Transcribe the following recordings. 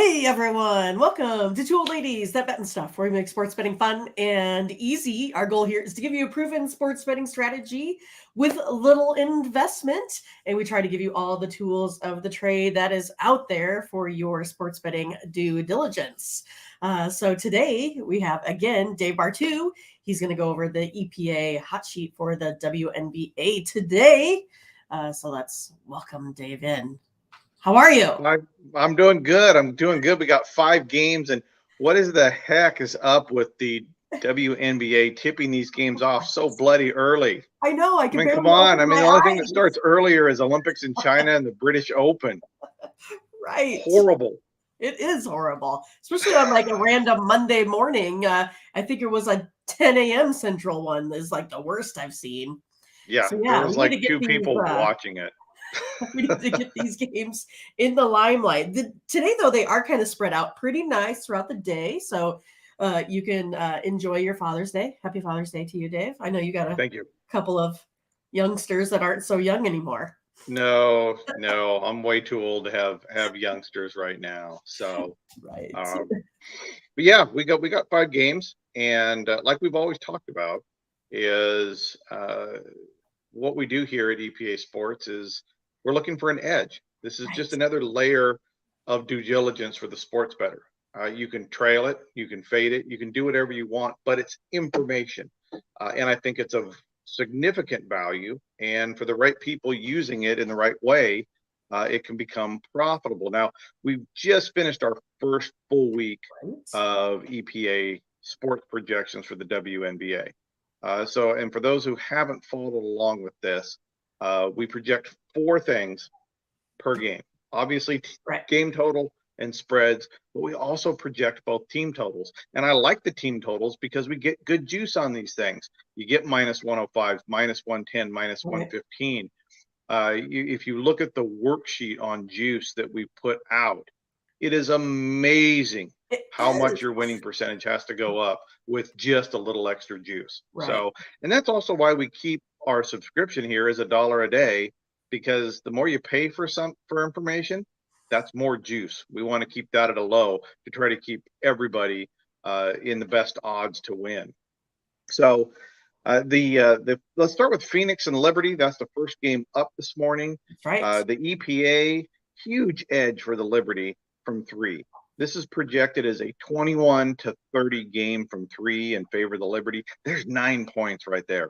Hey everyone, welcome to Two Old Ladies That Bet and Stuff, where we make sports betting fun and easy. Our goal here is to give you a proven sports betting strategy with little investment, and we try to give you all the tools of the trade that is out there for your sports betting due diligence. So today we have, again, Dave Bartoo. He's going to go over the EPA hot sheet for the WNBA today. So let's welcome Dave in. How are you? I'm doing good. We got 5 games, and what is the heck is up with the WNBA tipping these games off so bloody early? I know. I can barely Come on. open my The only thing that eyes. starts earlier is Olympics in China and the British Open. Right. Horrible. It is horrible, especially on like a random Monday morning. I think it was a 10 a.m. Central one is like the worst I've seen. Yeah, So there yeah, was we need to like get two these. people watching it. We need to get these games in the limelight. Today, though, they are kind of spread out pretty nice throughout the day, so you can enjoy your Father's Day. Happy Father's Day to you, Dave. I know you got a Thank you. couple of youngsters that aren't so young anymore. No, I'm way too old to have youngsters right now. So, Right. but yeah, we got 5 games, and like we've always talked about, is what we do here at EPA Sports is we're looking for an edge. This is just another layer of due diligence for the sports bettor. You can trail it, you can fade it, you can do whatever you want, but it's information, and I think it's of significant value. And for the right people using it in the right way, it can become profitable. Now, we've just finished our first full week of EPA sports projections for the WNBA. And for those who haven't followed along with this, we project 4 things per game. Obviously, game total and spreads, but we also project both team totals. And I like the team totals because we get good juice on these things. You get minus 105, minus 110, minus 115. If you look at the worksheet on juice that we put out, it is amazing how much your winning percentage has to go up with just a little extra juice. So, and that's also why we keep our subscription here as $1 a day, because the more you pay for information, that's more juice. We want to keep that at a low to try to keep everybody in the best odds to win. So let's start with Phoenix and Liberty. That's the first game up this morning. The EPA, huge edge for the Liberty from 3. This is projected as a 21-30 game from 3 in favor of the Liberty. There's 9 points right there.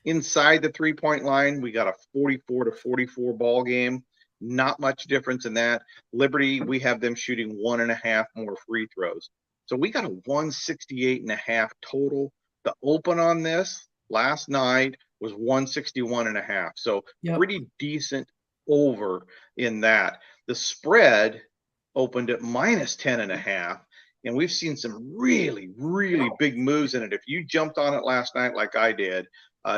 Inside the 3-point line, we got a 44-44 ball game. Not much difference in that. Liberty, we have them shooting 1.5 more free throws. So we got a 168.5 total. The open on this last night was 161.5. So pretty decent over in that. The spread opened at minus 10.5. And we've seen some really, really big moves in it. If you jumped on it last night like I did,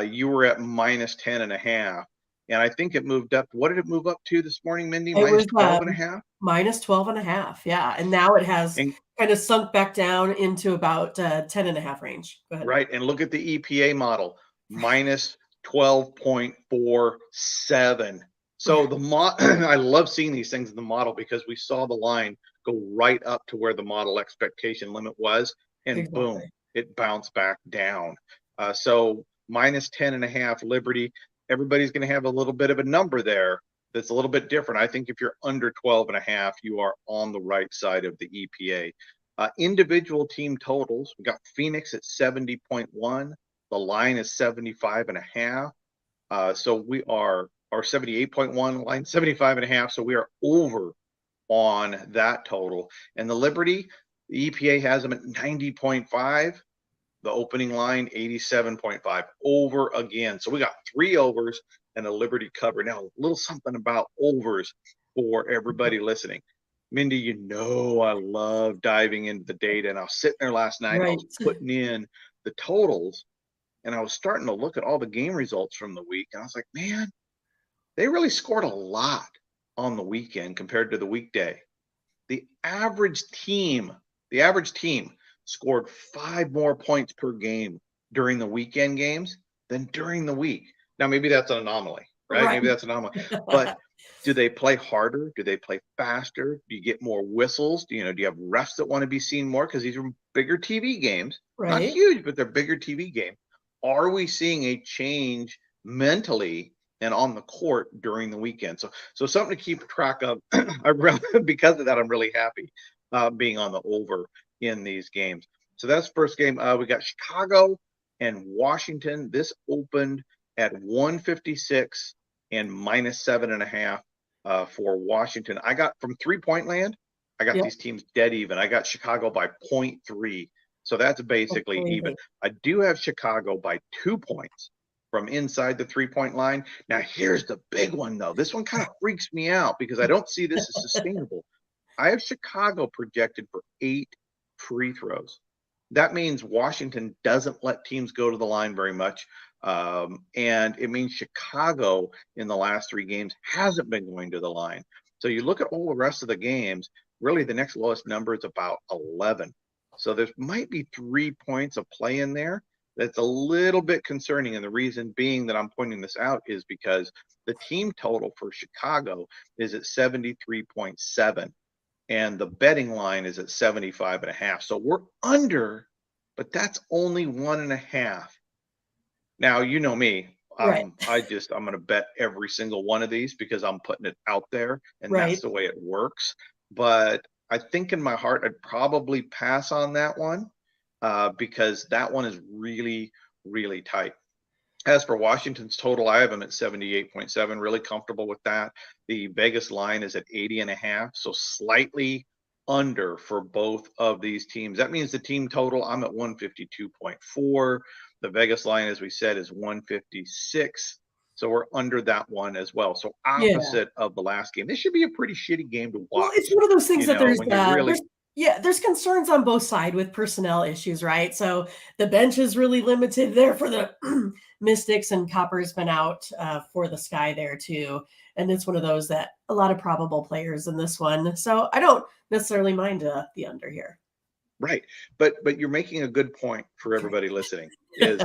you were at minus 10.5. And I think it moved up. What did it move up to this morning, Mindy? It was 12.5? Minus 12.5, yeah. And now it has kind of sunk back down into about 10.5 range. Go ahead. Right. And look at the EPA model, minus 12.47. So I love seeing these things in the model because we saw the line go right up to where the model expectation limit was, and boom, it bounced back down. So minus 10.5 Liberty. Everybody's going to have a little bit of a number there that's a little bit different. I think if you're under 12.5, you are on the right side of the EPA. Individual team totals, we got Phoenix at 70.1. The line is 75.5. So we are 78.1, line 75.5. So we are over on that total. And the Liberty, the EPA has them at 90.5. The opening line 87.5, over again. So we got 3 overs and a Liberty cover. Now, a little something about overs for everybody listening. Mindy, you know I love diving into the data, and I was sitting there last night and I was putting in the totals, and I was starting to look at all the game results from the week, and I was like, man, they really scored a lot on the weekend compared to the weekday. The average team scored 5 more points per game during the weekend games than during the week. Now, maybe that's an anomaly, right? Maybe that's an anomaly. But Do they play harder? Do they play faster? Do you get more whistles? Do you have refs that want to be seen more? Because these are bigger TV games, not Right. huge, but they're bigger TV games. Are we seeing a change mentally and on the court during the weekend? So something to keep track of. Because of that, I'm really happy being on the over in these games. So that's the first game. We got Chicago and Washington. This opened at 156 and -7.5 for Washington. I got from 3-point land, I got Yep. these teams dead even. I got Chicago by 0.3. So that's basically even. I do have Chicago by 2 points from inside the 3-point line. Now, here's the big one, though. This one kind of freaks me out because I don't see this as sustainable. I have Chicago projected for 8 free throws. That means Washington doesn't let teams go to the line very much. And it means Chicago in the last 3 games hasn't been going to the line. So you look at all the rest of the games, really the next lowest number is about 11. So there might be 3 points of play in there. That's a little bit concerning. And the reason being that I'm pointing this out is because the team total for Chicago is at 73.7 and the betting line is at 75.5. So we're under, but that's only 1.5. Now, you know me, Right. I'm going to bet every single one of these because I'm putting it out there and that's the way it works. But I think in my heart, I'd probably pass on that one because that one is really, really tight. As for Washington's total, I have them at 78.7, really comfortable with that. The Vegas line is at 80.5, so slightly under for both of these teams. That means the team total, I'm at 152.4. The Vegas line, as we said, is 156. So we're under that one as well. So opposite of the last game. This should be a pretty shitty game to watch. Well, it's one of those things that when you really there's concerns on both sides with personnel issues, right? So the bench is really limited there for the Mystics, and Copper's been out for the Sky there too. And it's one of those that a lot of probable players in this one. So I don't necessarily mind the under here. Right. But you're making a good point for everybody listening is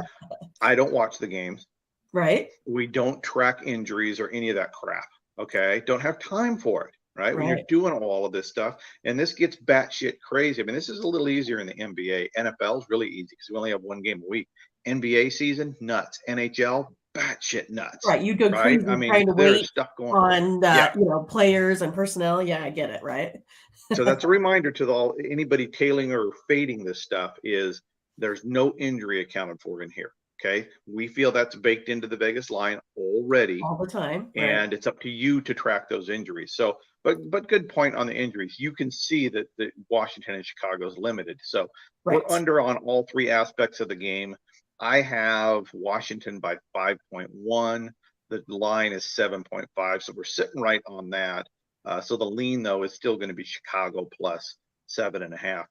I don't watch the games. Right. We don't track injuries or any of that crap. Okay. Don't have time for it. Right. When you're doing all of this stuff and this gets batshit crazy. I mean, this is a little easier in the NBA. NFL is really easy because we only have 1 game a week. NBA season, nuts. NHL, batshit nuts. Right. You'd go right. crazy I mean, trying to there's wait stuff going on players and personnel. Yeah, I get it. Right. So that's a reminder to anybody tailing or fading this stuff is there's no injury accounted for in here. Okay. We feel that's baked into the Vegas line already. All the time. And it's up to you to track those injuries. So, but good point on the injuries. You can see that the Washington and Chicago is limited. So we're under on all 3 aspects of the game. I have Washington by 5.1. The line is 7.5. So we're sitting right on that. So the lean, though, is still going to be Chicago plus 7.5.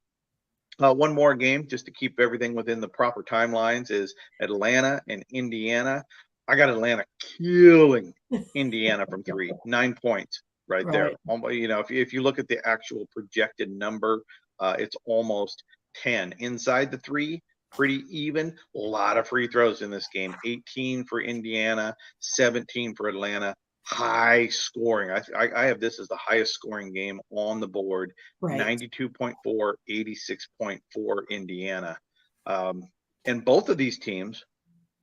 One more game just to keep everything within the proper timelines is Atlanta and Indiana. I got Atlanta killing Indiana from 3, 9 points right there. If you look at the actual projected number, it's almost 10 inside the 3. Pretty even. A lot of free throws in this game. 18 for Indiana, 17 for Atlanta. High scoring. I have this as the highest scoring game on the board. 92.4, 86.4 Indiana. And both of these teams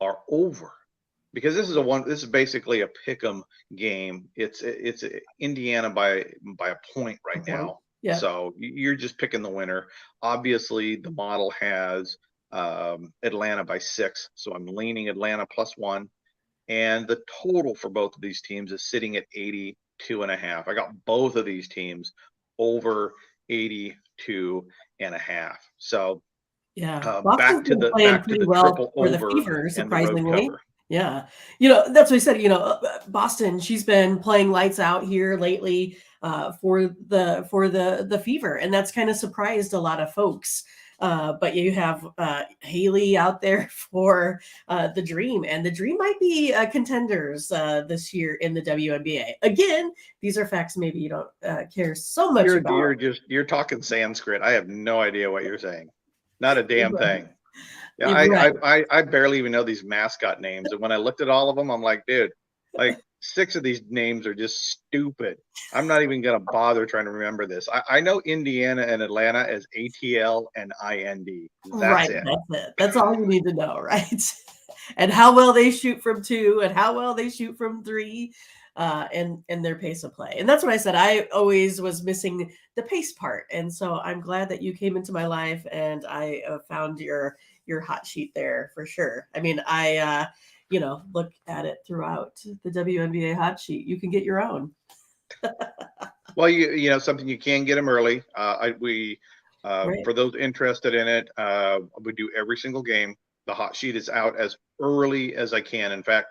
are over because this is basically a pick'em game. It's Indiana by a point right now. Yeah. So you're just picking the winner. Obviously, the model has Atlanta by 6. So I'm leaning Atlanta +1. And the total for both of these teams is sitting at 82.5. I got both of these teams over 82.5. So back to the triple over the Fever, surprisingly. And the road cover. Yeah. That's what I said, Boston, she's been playing lights out here lately for the Fever. And that's kind of surprised a lot of folks. But you have Haley out there for the Dream, and the Dream might be contenders this year in the WNBA. Again, these are facts maybe you don't care so much about. You're talking Sanskrit. I have no idea what you're saying. Not a damn thing. Yeah, I barely even know these mascot names, and when I looked at all of them, I'm like, dude, like 6 of these names are just stupid. I'm not even going to bother trying to remember this. I know Indiana and Atlanta as ATL and IND. That's Right. it. That's it. That's all you need to know, right? And how well they shoot from 2 and how well they shoot from 3, and their pace of play. And that's what I said. I always was missing the pace part. And so I'm glad that you came into my life and I found your hot sheet there for sure. I mean, I look at it throughout the WNBA hot sheet. You can get your own. Well, you know something, you can get them early. Right. For those interested in it, we do every single game. The hot sheet is out as early as I can. In fact,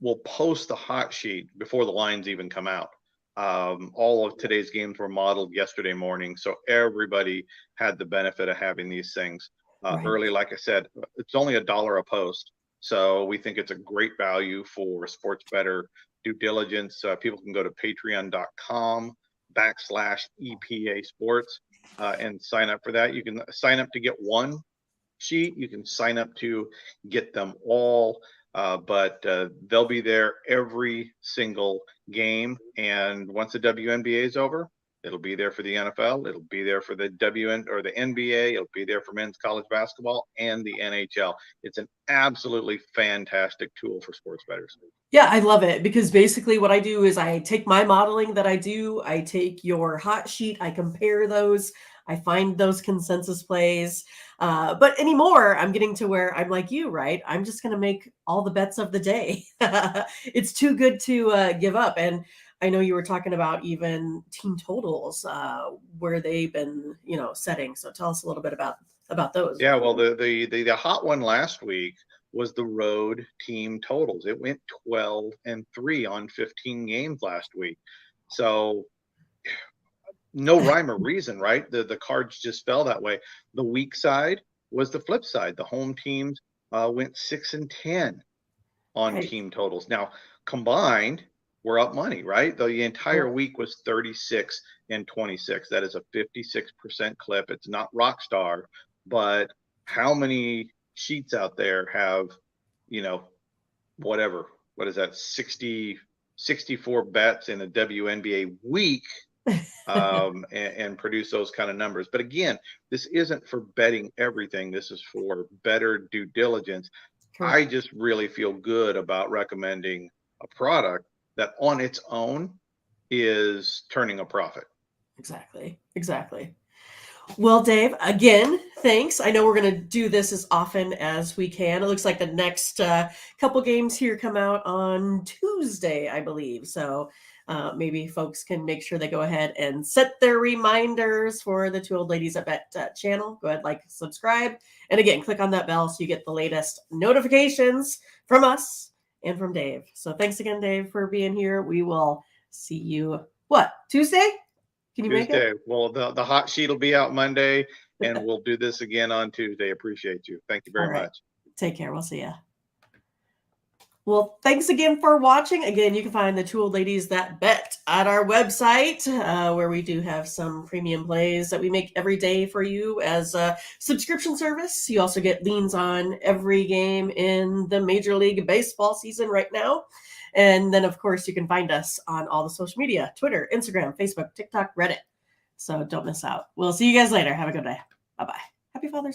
we'll post the hot sheet before the lines even come out. All of today's games were modeled yesterday morning, so everybody had the benefit of having these things Right. early. Like I said, it's only $1 a post, so we think it's a great value for sports better due diligence. People can go to patreon.com/EPA sports and sign up for that. You can sign up to get one sheet. You can sign up to get them all, but they'll be there every single game. And once the WNBA is over, it'll be there for the NFL. It'll be there for the the NBA. It'll be there for men's college basketball and the NHL. It's an absolutely fantastic tool for sports bettors. Yeah, I love it because basically what I do is I take my modeling that I do, I take your hot sheet, I compare those, I find those consensus plays. But anymore, I'm getting to where I'm like you, right? I'm just going to make all the bets of the day. It's too good to give up. And I know you were talking about even team totals where they've been, setting. So tell us a little bit about those. Yeah, well, the hot one last week was the road team totals. It went 12-3 on 15 games last week. So no rhyme or reason, right? The cards just fell that way. The weak side was the flip side. The home teams went 6-10 on Right. team totals. Now combined, we're up money, right? The entire week was 36-26. That is a 56% clip. It's not rock star, but how many sheets out there have, what is that, 64 bets in a WNBA week and produce those kind of numbers. But again, this isn't for betting everything. This is for better due diligence. True. I just really feel good about recommending a product that on its own is turning a profit. Exactly. Well, Dave, again, thanks. I know we're going to do this as often as we can. It looks like the next couple games here come out on Tuesday, I believe. So maybe folks can make sure they go ahead and set their reminders for the Two Old Ladies at Bet channel. Go ahead, like, subscribe. And again, click on that bell so you get the latest notifications from us and from Dave. So thanks again, Dave, for being here. We will see you, Tuesday? Can you Tuesday. make it? Well, the hot sheet will be out Monday, and we'll do this again on Tuesday. Appreciate you. Thank you very much. Take care. We'll see you. Well, thanks again for watching. Again, you can find the Two Old Ladies That Bet at our website, where we do have some premium plays that we make every day for you as a subscription service. You also get leans on every game in the Major League Baseball season right now. And then, of course, you can find us on all the social media, Twitter, Instagram, Facebook, TikTok, Reddit. So don't miss out. We'll see you guys later. Have a good day. Bye-bye. Happy Father's Day.